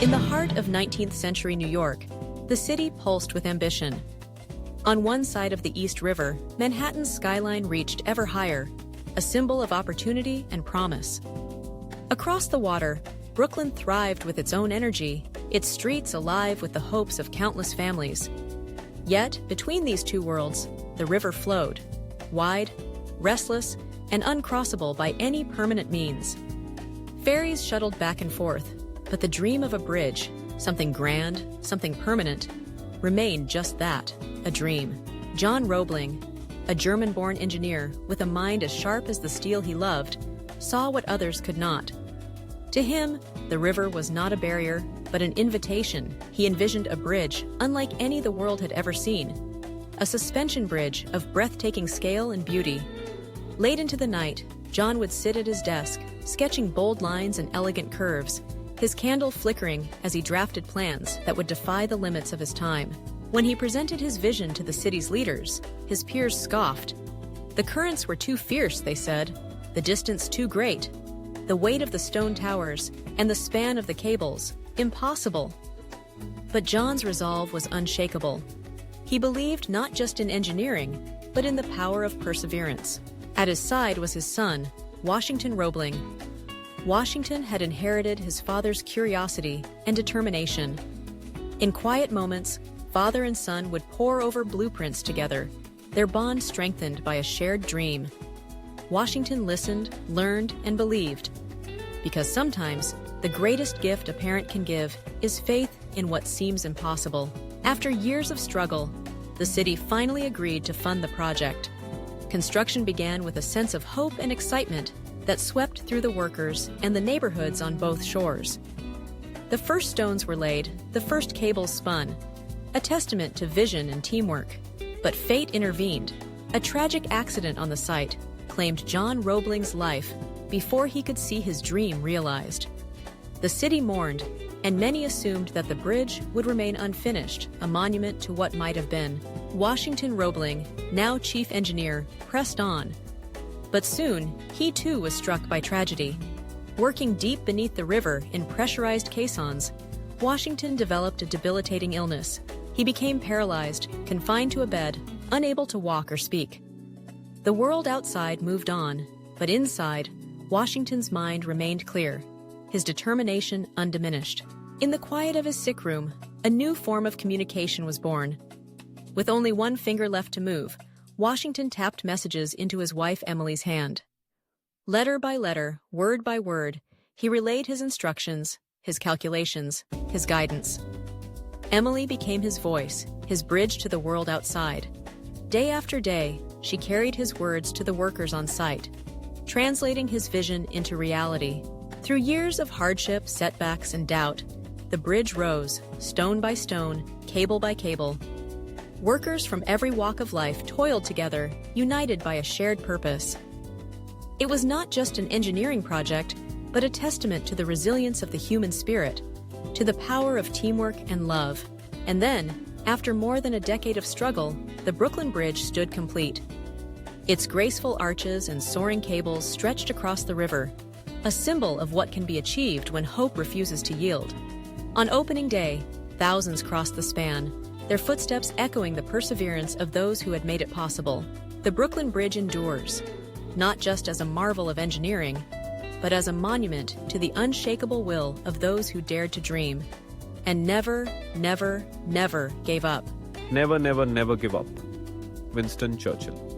In the heart of 19th century New York, the city pulsed with ambition. On one side of the East River, Manhattan's skyline reached ever higher, a symbol of opportunity and promise. Across the water, Brooklyn thrived with its own energy, its streets alive with the hopes of countless families. Yet, between these two worlds, the river flowed, wide, restless, and uncrossable by any permanent means. Ferries shuttled back and forth, but the dream of a bridge, something grand, something permanent, remained just that, a dream. John Roebling, a German-born engineer with a mind as sharp as the steel he loved, saw what others could not. To him, the river was not a barrier, but an invitation. He envisioned a bridge unlike any the world had ever seen, a suspension bridge of breathtaking scale and beauty. Late into the night, John would sit at his desk, sketching bold lines and elegant curves, his candle flickering as he drafted plans that would defy the limits of his time. When he presented his vision to the city's leaders, his peers scoffed. The currents were too fierce, they said, the distance too great, the weight of the stone towers and the span of the cables, impossible. But John's resolve was unshakable. He believed not just in engineering, but in the power of perseverance. At his side was his son, Washington Roebling. Washington had inherited his father's curiosity and determination. In quiet moments, father and son would pore over blueprints together, their bond strengthened by a shared dream. Washington listened, learned, and believed. Because sometimes, the greatest gift a parent can give is faith in what seems impossible. After years of struggle, the city finally agreed to fund the project. Construction began with a sense of hope and excitement that swept through the workers and the neighborhoods on both shores. The first stones were laid, the first cables spun, a testament to vision and teamwork. But fate intervened. A tragic accident on the site claimed John Roebling's life before he could see his dream realized. The city mourned, and many assumed that the bridge would remain unfinished, a monument to what might have been. Washington Roebling, now chief engineer, pressed on. But soon, he too was struck by tragedy. Working deep beneath the river in pressurized caissons, Washington developed a debilitating illness. He became paralyzed, confined to a bed, unable to walk or speak. The world outside moved on, but inside, Washington's mind remained clear, his determination undiminished. In the quiet of his sick room, a new form of communication was born. With only one finger left to move, Washington tapped messages into his wife Emily's hand. Letter by letter, word by word, he relayed his instructions, his calculations, his guidance. Emily became his voice, his bridge to the world outside. Day after day, she carried his words to the workers on site, translating his vision into reality. Through years of hardship, setbacks, and doubt, the bridge rose, stone by stone, cable by cable. Workers from every walk of life toiled together, united by a shared purpose. It was not just an engineering project, but a testament to the resilience of the human spirit, to the power of teamwork and love. And then, after more than a decade of struggle, the Brooklyn Bridge stood complete. Its graceful arches and soaring cables stretched across the river, a symbol of what can be achieved when hope refuses to yield. On opening day, thousands crossed the span, their footsteps echoing the perseverance of those who had made it possible. The Brooklyn Bridge endures, not just as a marvel of engineering, but as a monument to the unshakable will of those who dared to dream, and never, never, never gave up. Never, never, never give up. Winston Churchill.